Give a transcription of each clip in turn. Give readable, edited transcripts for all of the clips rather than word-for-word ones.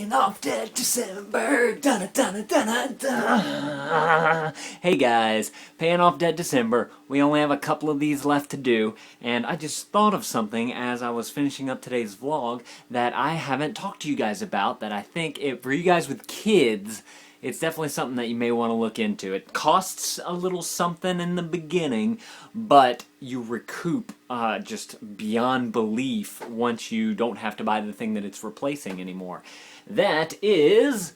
Paying off debt December. Dun dun dun dun. Hey guys, paying off debt December. We only have a couple of these left to do, and I just thought of something as I was finishing up today's vlog that I haven't talked to you guys about that I think for you guys with kids, it's definitely something that you may want to look into. It costs a little something in the beginning, but you recoup just beyond belief once you don't have to buy the thing that it's replacing anymore. That is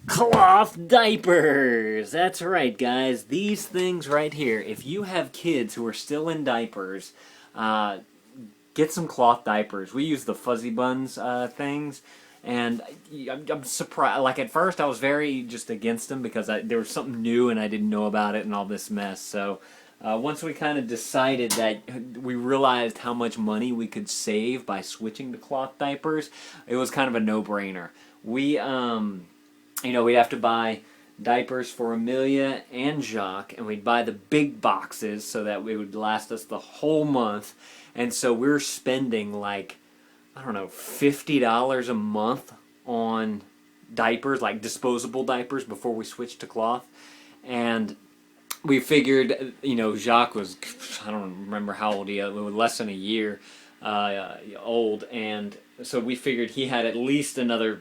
cloth diapers. That's right, guys. These things right here, if you have kids who are still in diapers, get some cloth diapers. We use the Fuzzy Buns things. And I'm surprised. Like, at first, I was very just against them because there was something new and I didn't know about it and all this mess. So once we kind of decided that we realized how much money we could save by switching to cloth diapers, it was kind of a no-brainer. We'd have to buy diapers for Amelia and Jacques, and we'd buy the big boxes so that it would last us the whole month. And so we're spending like, I don't know, $50 a month on diapers, like disposable diapers, before we switched to cloth. And we figured, Jacques was, I don't remember how old he was, less than a year old. And so we figured he had at least another,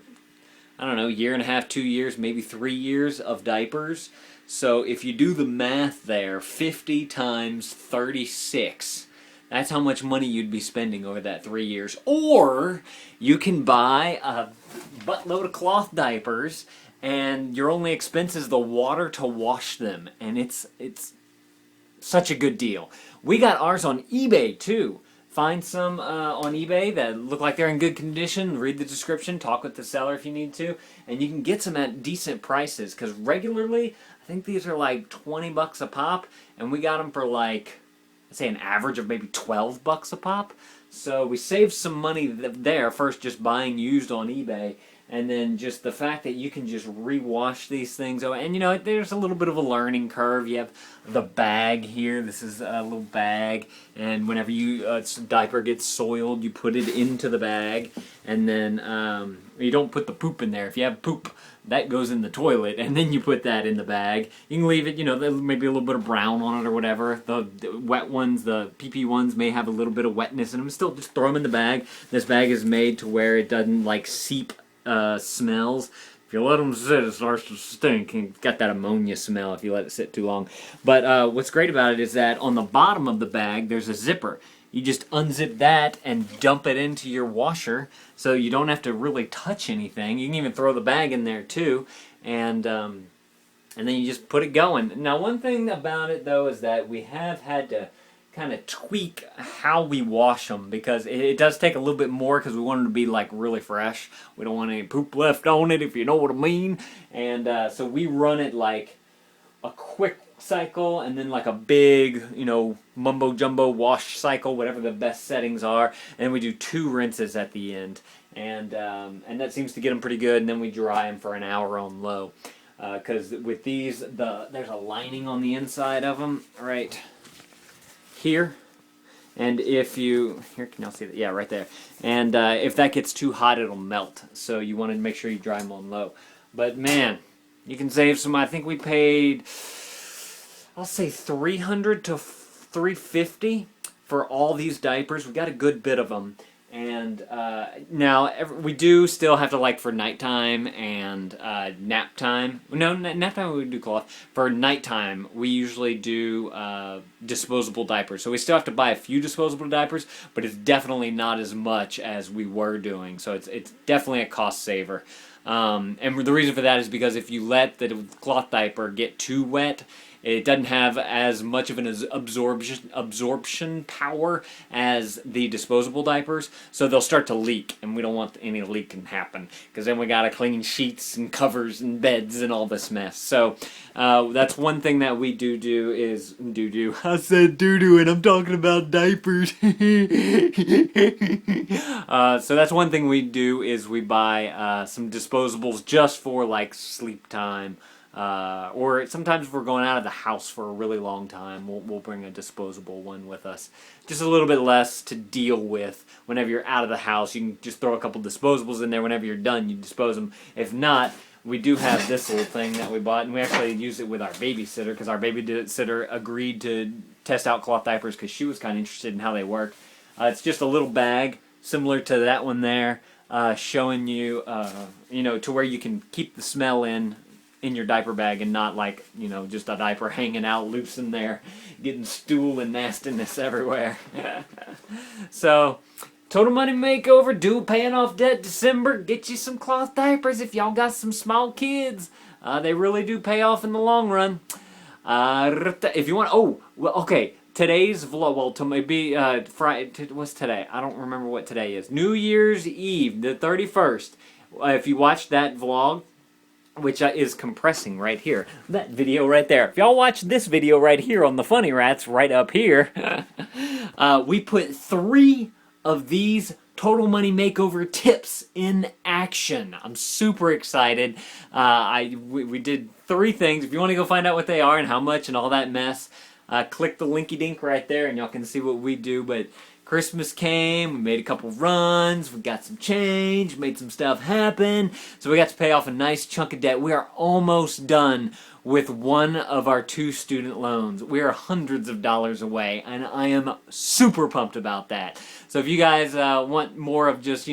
I don't know, year and a half, 2 years, maybe 3 years of diapers. So if you do the math there, 50 times 36, that's how much money you'd be spending over that 3 years. Or you can buy a buttload of cloth diapers, and your only expense is the water to wash them. And it's such a good deal. We got ours on eBay too. Find some on eBay that look like they're in good condition. Read the description. Talk with the seller if you need to. And you can get some at decent prices. Because regularly, I think these are like 20 bucks a pop. And we got them for like, say, an average of maybe 12 bucks a pop. So we saved some money there, first just buying used on eBay, and then just the fact that you can just rewash these things. And there's a little bit of a learning curve. You have the bag here. This is a little bag, and whenever diaper gets soiled, you put it into the bag, and then you don't put the poop in there. If you have poop, that goes in the toilet, and then you put that in the bag. You can leave it, maybe a little bit of brown on it or whatever. The wet ones, the PP ones, may have a little bit of wetness in them. Still, just throw them in the bag. This bag is made to where it doesn't, like, seep smells. If you let them sit, it starts to stink. It's got that ammonia smell if you let it sit too long. But what's great about it is that on the bottom of the bag, there's a zipper. You just unzip that and dump it into your washer, so you don't have to really touch anything. You can even throw the bag in there too, and then you just put it going. Now, one thing about it though is that we have had to kind of tweak how we wash them, because it does take a little bit more, because we want them to be like really fresh. We don't want any poop left on it, if you know what I mean. And so we run it like a quick cycle, and then like a big, mumbo jumbo wash cycle, whatever the best settings are, and we do 2 rinses at the end, and that seems to get them pretty good. And then we dry them for an hour on low, because with these, there's a lining on the inside of them right here, and if you can y'all see that? Yeah, right there. And if that gets too hot, it'll melt, so you want to make sure you dry them on low. But man, you can save some. I think we paid, I'll say $300 to $350 for all these diapers. We got a good bit of them. And now we do still have to, like, for nighttime and nap time. No, nap time we would do cloth. For nighttime, we usually do disposable diapers. So we still have to buy a few disposable diapers, but it's definitely not as much as we were doing. So it's definitely a cost saver. And the reason for that is because if you let the cloth diaper get too wet, it doesn't have as much of an absorption power as the disposable diapers, so they'll start to leak, and we don't want any leaking happen, because then we gotta clean sheets and covers and beds and all this mess. So that's one thing that we do is I said doo-doo, and I'm talking about diapers. So that's one thing we do is we buy some disposables just for like sleep time. Or sometimes if we're going out of the house for a really long time, we'll bring a disposable one with us. Just a little bit less to deal with whenever you're out of the house. You can just throw a couple disposables in there. Whenever you're done, you dispose them. If not, we do have this little thing that we bought, and we actually use it with our babysitter because our babysitter agreed to test out cloth diapers because she was kind of interested in how they work. It's just a little bag similar to that one there, showing you, to where you can keep the smell in your diaper bag and not like, just a diaper hanging out loose in there, getting stool and nastiness everywhere. So, Total Money Makeover, paying off debt December. Get you some cloth diapers if y'all got some small kids. They really do pay off in the long run. If you want, okay. Today's vlog, maybe Friday. What's today? I don't remember what today is. New Year's Eve, the 31st. If you watched that vlog, which is compressing right here, that video right there. If y'all watch this video right here on the Funny Rats, right up here, we put 3 of these Total Money Makeover tips in action. I'm super excited. We did 3 things. If you want to go find out what they are and how much and all that mess, click the linky dink right there and y'all can see what we do. But Christmas came, we made a couple runs, we got some change, made some stuff happen, so we got to pay off a nice chunk of debt. We are almost done with one of our 2 student loans. We are hundreds of dollars away, and I am super pumped about that. So if you guys want more of just,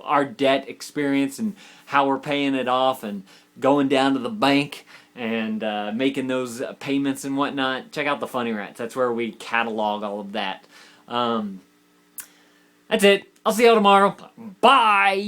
our debt experience and how we're paying it off and going down to the bank and making those payments and whatnot, check out the Funny Rats. That's where we catalog all of that. That's it. I'll see y'all tomorrow. Bye!